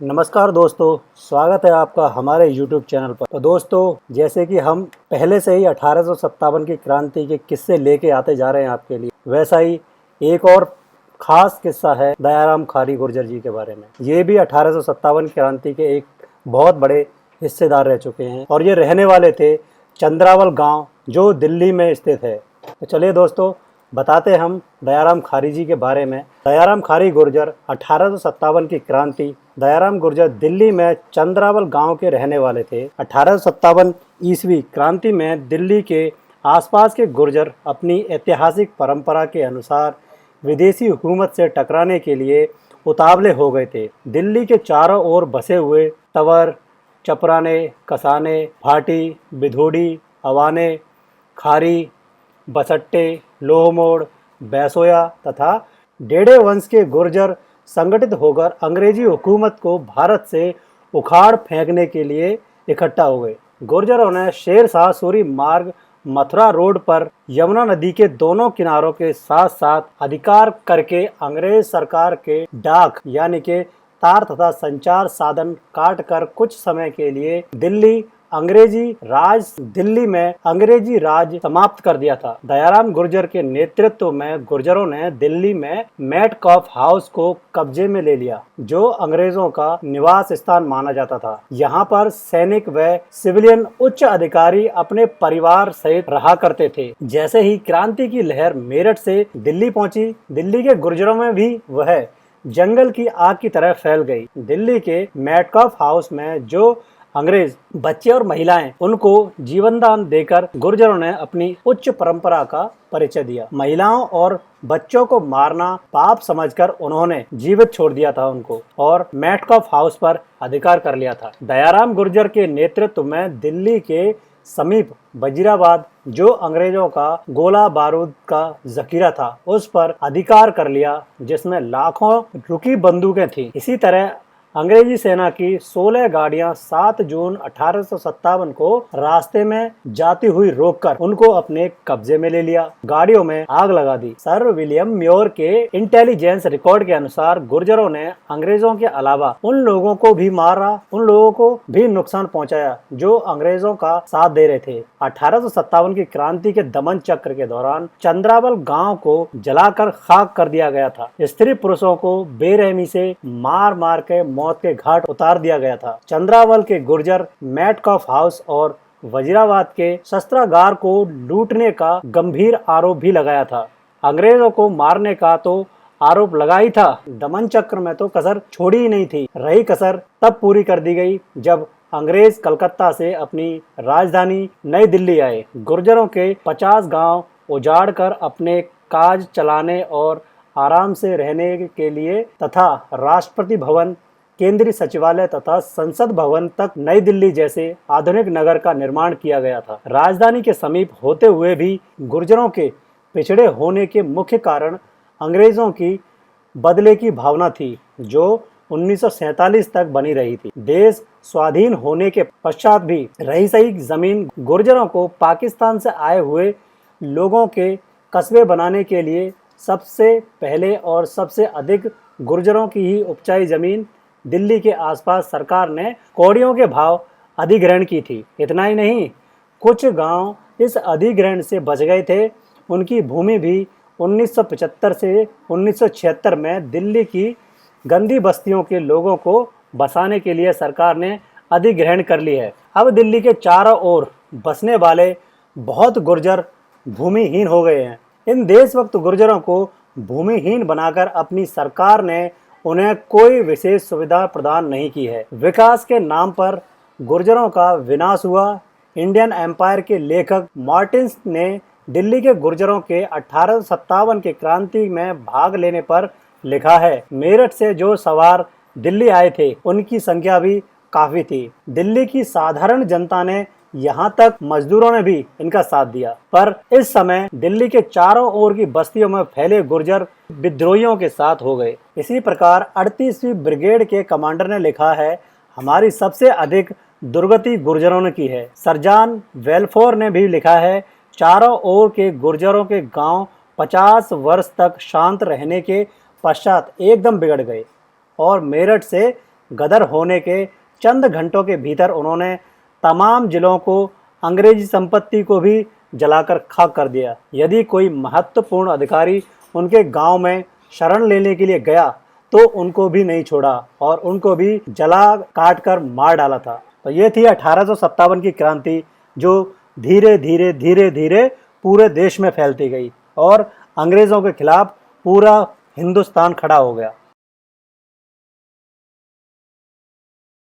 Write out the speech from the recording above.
नमस्कार दोस्तों, स्वागत है आपका हमारे YouTube चैनल पर। तो दोस्तों, जैसे कि हम पहले से ही 1857 की क्रांति के किस्से लेके आते जा रहे हैं आपके लिए, वैसा ही एक और ख़ास किस्सा है दयाराम खारी गुर्जर जी के बारे में। ये भी 1857 क्रांति के एक बहुत बड़े हिस्सेदार रह चुके हैं और ये रहने वाले थे चंद्रावल गाँव, जो दिल्ली में स्थित है। तो चलिए दोस्तों, बताते हम दयाराम खारी जी के बारे में। दयाराम खारी गुर्जर 1857 की क्रांति। दयाराम गुर्जर दिल्ली में चंद्रावल गांव के रहने वाले थे। 1857 ईस्वी क्रांति में दिल्ली के आसपास के गुर्जर अपनी ऐतिहासिक परंपरा के अनुसार विदेशी हुकूमत से टकराने के लिए उतावले हो गए थे। दिल्ली के चारों ओर बसे हुए तंवर, चपराने, कसाने, भाटी, बिधोड़ी, अवाने, खारी, बसट्टे, लोहमोड़, बैसोया तथा डेढ़े वंश के गुर्जर संगठित होकर अंग्रेजी हुकूमत को भारत से उखाड़ फेंकने के लिए इकट्ठा हो गए। गुर्जरों ने शेर शाह सूरी मार्ग मथुरा रोड पर यमुना नदी के दोनों किनारों के साथ साथ अधिकार करके अंग्रेज सरकार के डाक यानी के तार तथा संचार साधन काट कर कुछ समय के लिए दिल्ली में अंग्रेजी राज समाप्त कर दिया था। दयाराम गुर्जर के नेतृत्व में गुर्जरों ने दिल्ली में मेटकॉफ हाउस को कब्जे में ले लिया, जो अंग्रेजों का निवास स्थान माना जाता था। यहाँ पर सैनिक व सिविलियन उच्च अधिकारी अपने परिवार सहित रहा करते थे। जैसे ही क्रांति की लहर मेरठ से दिल्ली पहुंची, दिल्ली के गुर्जरों में भी वह जंगल की आग की तरह फैल गई। दिल्ली के मेटकॉफ हाउस में जो अंग्रेज बच्चे और महिलाएं, उनको जीवन दान देकर गुर्जरों ने अपनी उच्च परंपरा का परिचय दिया। महिलाओं और बच्चों को मारना पाप समझकर उन्होंने जीवित छोड़ दिया था उनको और मेटकॉफ हाउस पर अधिकार कर लिया था। दयाराम गुर्जर के नेतृत्व में दिल्ली के समीप वजीराबाद, जो अंग्रेजों का गोला बारूद का जखीरा था, उस पर अधिकार कर लिया, जिसमें लाखों रुकी बंदूकें थीं। इसी तरह अंग्रेजी सेना की 16 गाड़ियां 7 जून 1857 को रास्ते में जाती हुई रोककर उनको अपने कब्जे में ले लिया। गाड़ियों में आग लगा दी। सर विलियम म्योर के इंटेलिजेंस रिकॉर्ड के अनुसार गुर्जरों ने अंग्रेजों के अलावा उन लोगों को भी मारा, उन लोगों को भी नुकसान पहुंचाया जो अंग्रेजों का साथ दे रहे थे। 1857 की क्रांति के दमन चक्र के दौरान चंद्रावल गाँव को जलाकर खाक कर दिया गया था। स्त्री पुरुषों को बेरहमी से मार मार के मौत के घाट उतार दिया गया था। चंद्रावल के गुर्जर मेटकॉफ हाउस और वजीराबाद के शस्त्रागार को लूटने का गंभीर आरोप भी लगाया था। अंग्रेजों को मारने का तो आरोप लगा ही था, दमन चक्र में तो कसर छोड़ी ही नहीं थी। रही कसर तब पूरी कर दी गई जब अंग्रेज कलकत्ता से अपनी राजधानी नई दिल्ली आए। गुर्जरों के 50 गांव उजाड़ कर अपने काज चलाने और आराम से रहने के लिए तथा राष्ट्रपति भवन, केंद्रीय सचिवालय तथा संसद भवन तक नई दिल्ली जैसे आधुनिक नगर का निर्माण किया गया था। राजधानी के समीप होते हुए भी गुर्जरों के पिछड़े होने के मुख्य कारण अंग्रेजों की बदले की भावना थी, जो 1947 तक बनी रही थी। देश स्वाधीन होने के पश्चात भी रही सही जमीन गुर्जरों को पाकिस्तान से आए हुए लोगों के कस्बे बनाने के लिए सबसे पहले और सबसे अधिक गुर्जरों की ही उपजाई जमीन दिल्ली के आसपास सरकार ने कौड़ियों के भाव अधिग्रहण की थी। इतना ही नहीं, कुछ गांव इस अधिग्रहण से बच गए थे। उनकी भूमि भी 1975 से 1976 में दिल्ली की गंदी बस्तियों के लोगों को बसाने के लिए सरकार ने अधिग्रहण कर ली है। अब दिल्ली के चारों ओर बसने वाले बहुत गुर्जर भूमिहीन हो गए हैं। इन देशभक्त गुर्जरों को भूमिहीन बनाकर अपनी सरकार ने उन्हें कोई विशेष सुविधा प्रदान नहीं की है। विकास के नाम पर गुर्जरों का विनाश हुआ। इंडियन एम्पायर के लेखक मार्टिन्स ने दिल्ली के गुर्जरों के 1857 के क्रांति में भाग लेने पर लिखा है, मेरठ से जो सवार दिल्ली आए थे उनकी संख्या भी काफी थी। दिल्ली की साधारण जनता ने, यहाँ तक मजदूरों ने भी इनका साथ दिया, पर इस समय दिल्ली के चारों ओर की बस्तियों में फैले गुर्जर विद्रोहियों के साथ हो गए। इसी प्रकार 38वीं ब्रिगेड के कमांडर ने लिखा है, हमारी सबसे अधिक दुर्गति गुर्जरों ने की है। सरजान वेलफोर ने भी लिखा है, चारों ओर के गुर्जरों के गांव 50 वर्ष तक शांत रहने के पश्चात एकदम बिगड़ गए और मेरठ से गदर होने के चंद घंटों के भीतर उन्होंने तमाम जिलों को, अंग्रेजी संपत्ति को भी जलाकर खाक कर दिया। यदि कोई महत्वपूर्ण अधिकारी उनके गांव में शरण लेने के लिए गया तो उनको भी नहीं छोड़ा और उनको भी जला काट कर मार डाला था। तो ये थी 1857 की क्रांति, जो धीरे धीरे धीरे धीरे पूरे देश में फैलती गई और अंग्रेज़ों के खिलाफ पूरा हिंदुस्तान खड़ा हो गया।